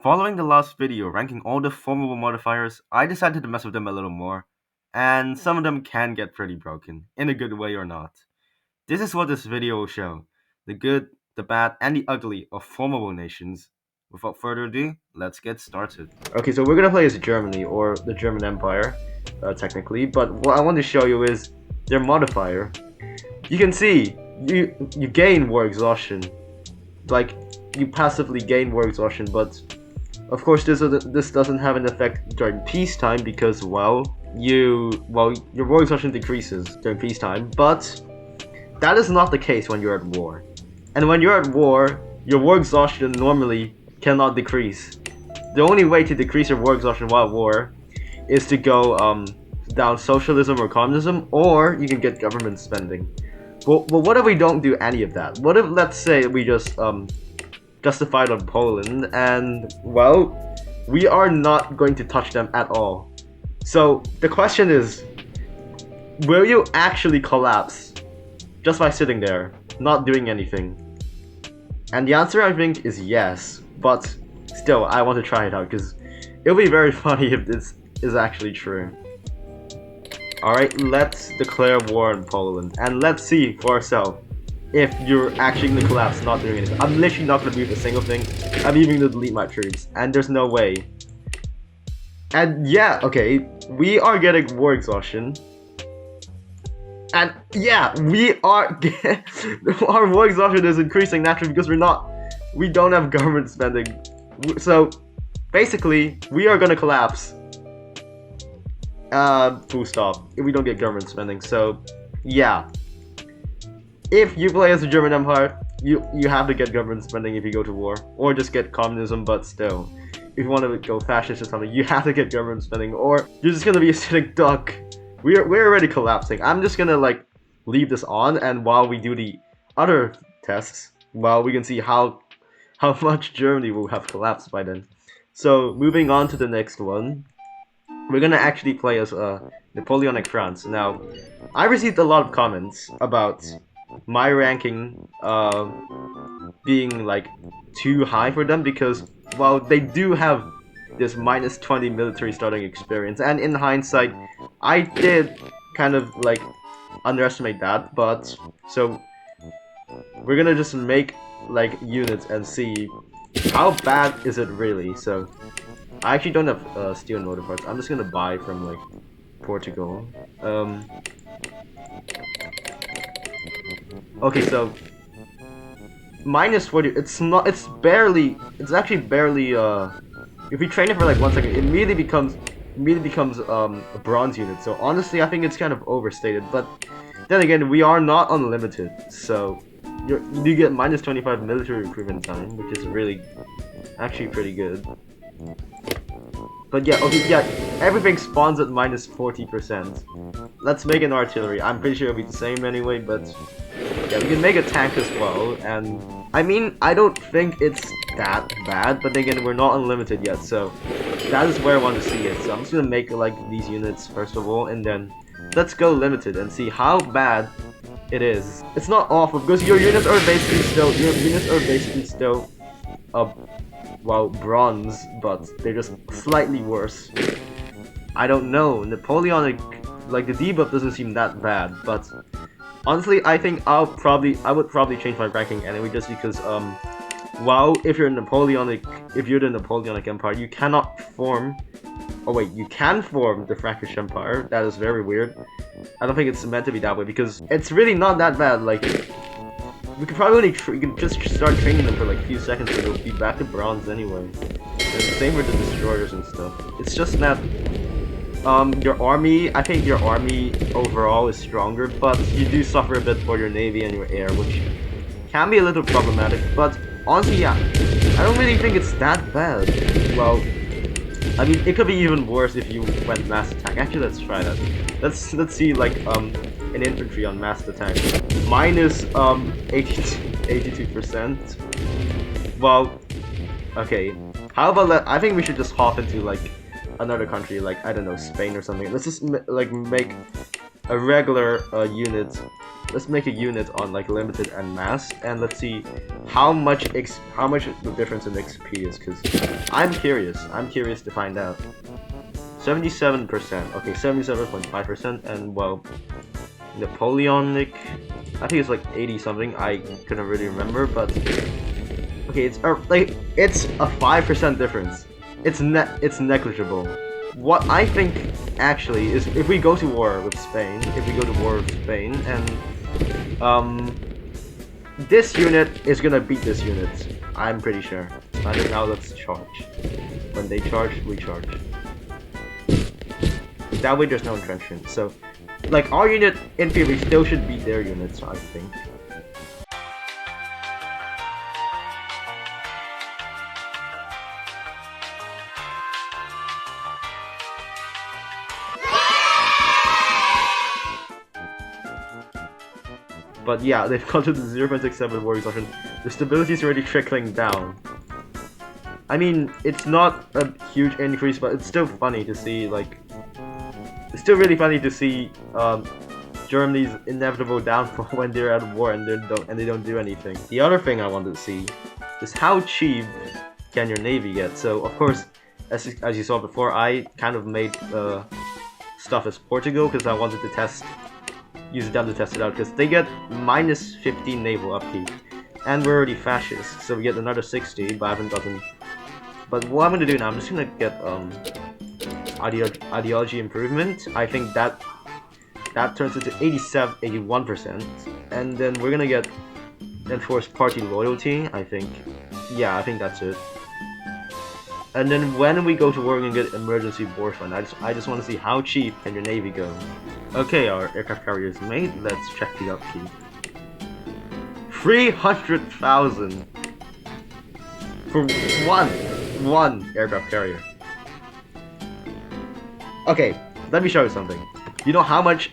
Following the last video ranking all the formable modifiers, I decided to mess with them a little more, and some of them can get pretty broken, in a good way or not. This is what this video will show, the good, the bad, and the ugly of formable nations. Without further ado, let's get started. Okay, so we're gonna play as Germany, or the German Empire, technically, but what I want to show you is their modifier. You can see, you gain war exhaustion, like, you passively gain war exhaustion, but of course, this doesn't have an effect during peacetime because, your war exhaustion decreases during peacetime, but that is not the case when you're at war. And when you're at war, your war exhaustion normally cannot decrease. The only way to decrease your war exhaustion while at war is to go down socialism or communism, or you can get government spending. Well, what if we don't do any of that? What if, let's say, we just justified on Poland, and well, we are not going to touch them at all. So the question is, will you actually collapse just by sitting there, not doing anything? And the answer, I think, is yes, but still, I want to try it out because it'll be very funny if this is actually true. Alright, let's declare war on Poland, and let's see for ourselves if you're actually gonna collapse not doing anything. I'm literally not gonna do a single thing. I'm even gonna delete my troops, and there's no way. And yeah, okay, we are getting war exhaustion. And yeah, we are our war exhaustion is increasing naturally because we don't have government spending. So basically, we are gonna collapse. Full stop. If we don't get government spending, so yeah. If you play as the German Empire, you have to get government spending if you go to war, or just get communism. But still, if you want to go fascist or something, you have to get government spending, or you're just gonna be a sitting duck. We're already collapsing. I'm just gonna like leave this on, and while we do the other tests, we can see how much Germany will have collapsed by then. So moving on to the next one, we're gonna actually play as Napoleonic France. Now, I received a lot of comments about my ranking being like too high for them because, well, they do have this -20 military starting experience, and in hindsight I did kind of like underestimate that, but so we're gonna just make like units and see how bad is it really. So I actually don't have steel and motor parts. I'm just gonna buy from like Portugal. Okay, so -40. It's actually barely. If we train it for like 1 second, it immediately becomes a bronze unit. So honestly, I think it's kind of overstated. But then again, we are not unlimited, so you get -25 military recruitment time, which is really actually pretty good. But yeah, okay, yeah, everything spawns at -40%. Let's make an artillery. I'm pretty sure it'll be the same anyway, but yeah, we can make a tank as well. And I mean, I don't think it's that bad, but then again, we're not unlimited yet, so that is where I want to see it. So I'm just gonna make like these units first of all, and then let's go limited and see how bad it is. It's not awful because your units are basically still bronze, but they're just slightly worse. I don't know, Napoleonic, like the debuff doesn't seem that bad, but honestly, I think I would probably change my ranking anyway, just because if you're the Napoleonic Empire, you cannot form. Oh wait, you can form the Frankish Empire. That is very weird. I don't think it's meant to be that way because it's really not that bad. Like, we could probably you can just start training them for like a few seconds and they'll be back to bronze anyway. And the same with the destroyers and stuff. It's just that I think your army overall is stronger, but you do suffer a bit for your navy and your air, which can be a little problematic. But honestly, yeah, I don't really think it's that bad. Well, I mean, it could be even worse if you went mass attack. Actually, let's try that. Let's see like an infantry on mass attack. Minus 82%. Well, okay. How about I think we should just hop into like another country, like I don't know, Spain or something. Let's just like make a regular unit. Let's make a unit on like limited and mass, and let's see how much the difference in XP is. Cause I'm curious. I'm curious to find out. 77%. Okay, 77.5%, and well, Napoleonic. I think it's like 80 something. I couldn't really remember, but okay, it's a 5% difference. It's negligible. What I think actually is if we go to war with Spain, and this unit is gonna beat this unit. I'm pretty sure. And now let's charge. When they charge, we charge. That way there's no entrenchment. So, like, our unit in theory still should beat their units, I think. But yeah, they've gone to the 0.67 war exhaustion. The stability is already trickling down. I mean, it's not a huge increase, but it's still funny to see, like... It's still really funny to see Germany's inevitable downfall when they're at war and they don't do anything. The other thing I wanted to see is how cheap can your navy get. So of course, as you saw before, I kind of made stuff as Portugal because I wanted to use them to test it out, because they get minus 15 naval upkeep, and we're already fascist, so we get another 60. But I haven't gotten. But what I'm gonna do now, I'm just gonna get ideology improvement. I think that turns into 81%, and then we're gonna get enforced party loyalty. I think, yeah, I think that's it. And then when we go to war, we're gonna get emergency war fund. I just want to see how cheap can your navy go. Okay, our aircraft carrier is made. Let's check the upkeep. 300,000 for one aircraft carrier. Okay, let me show you something. You know how much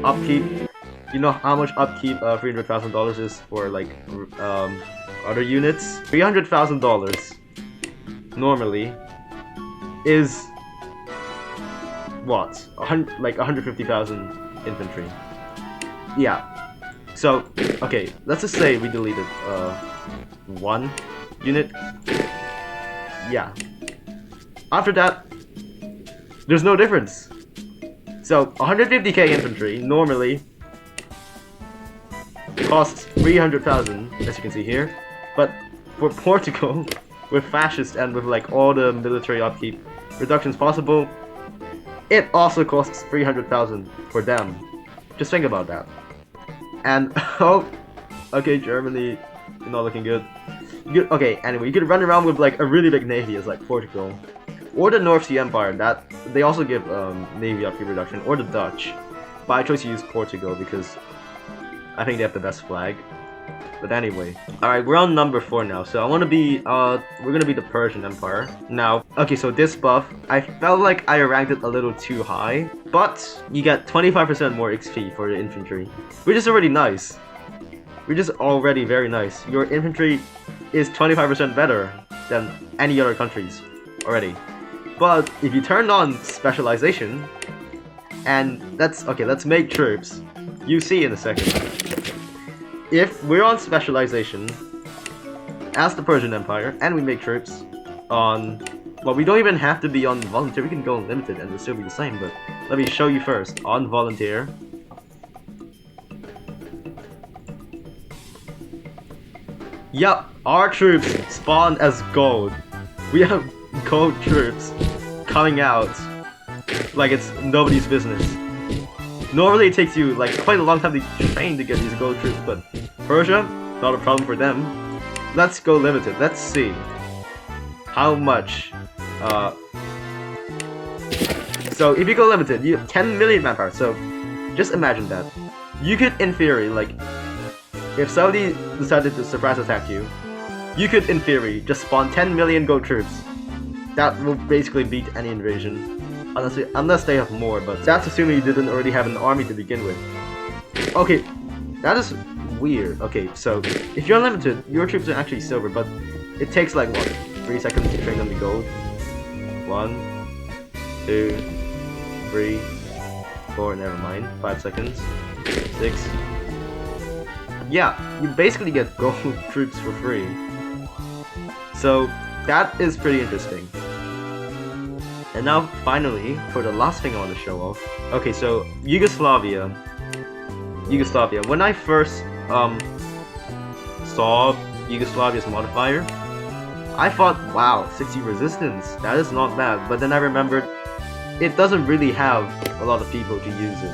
upkeep? You know how much upkeep $300,000 is for like other units? $300,000 normally is what? Like 150,000 infantry. Yeah. So okay, let's just say we deleted one unit. Yeah. After that, there's no difference. So 150k infantry normally costs 300,000, as you can see here. But for Portugal, with fascist and with like all the military upkeep reductions possible, it also costs 300,000 for them. Just think about that. And oh, okay, Germany, you're not looking good. Okay, anyway, you could run around with like a really big navy as like Portugal, or the North Sea Empire. That they also give navy upkeep reduction, or the Dutch. But I chose to use Portugal because I think they have the best flag. But anyway, alright, we're on number 4 now, so I want to be, we're gonna be the Persian Empire. Now, okay, so this buff, I felt like I ranked it a little too high, but you get 25% more XP for the infantry, which is already nice. Which is already very nice. Your infantry is 25% better than any other countries already. But if you turn on specialization, and let's make troops, you see in a second. If we're on specialization as the Persian Empire and we make troops on, well, we don't even have to be on volunteer, we can go on limited and it'll still be the same, but let me show you first. On volunteer, yup, our troops spawn as gold. We have gold troops coming out like it's nobody's business. Normally it takes you like quite a long time to train to get these gold troops, but Persia, not a problem for them. Let's go limited. Let's see how much. So if you go limited, you have 10 million manpower. So just imagine that. You could, in theory, like, if somebody decided to surprise attack you, you could, in theory, just spawn 10 million gold troops. That will basically beat any invasion. Unless they have more, but that's assuming you didn't already have an army to begin with. Okay, that is weird. Okay, so if you're unlimited, your troops are actually silver, but it takes like what, 3 seconds to train them to gold. 1, 2, 3, 4, never mind. 5 seconds. 6. Yeah, you basically get gold troops for free. So that is pretty interesting. And now finally, for the last thing I want to show off. Okay, so Yugoslavia. When I first saw Yugoslavia's modifier, I thought, wow, 60 resistance, that is not bad. But then I remembered it doesn't really have a lot of people to use it.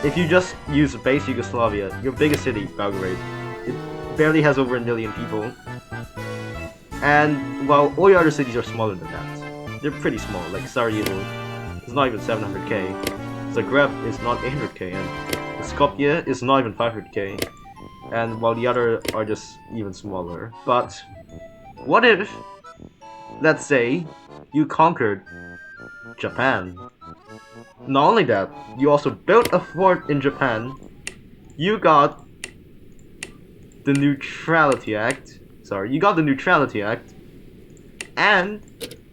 If you just use base Yugoslavia, your biggest city, Belgrade, it barely has over 1 million people. And while all your other cities are smaller than that, they're pretty small. Like Sarajevo is not even 700k, Zagreb is not 800k, and Skopje is not even 500k. And while the other are just even smaller. But what if, let's say, you conquered Japan? Not only that, you also built a fort in Japan. You got the Neutrality Act. And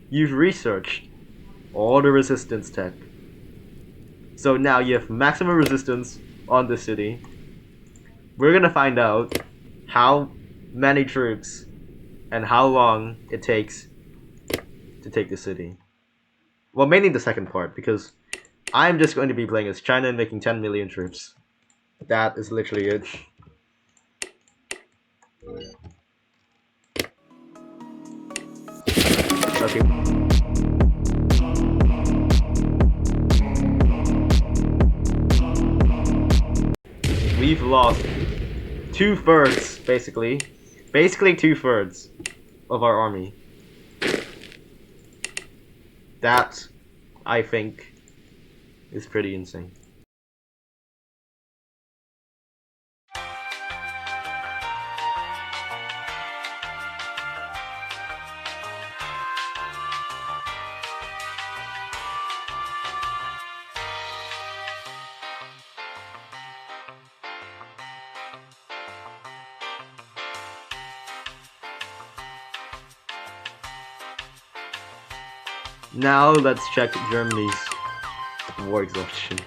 you've researched all the resistance tech. So now you have maximum resistance on the city. We're gonna find out how many troops and how long it takes to take the city. Well, mainly the second part, because I'm just going to be playing as China and making 10 million troops. That is literally it. Okay. We've lost 2/3, basically. Basically 2/3 of our army. That, I think, is pretty insane. Now let's check Germany's war exhaustion.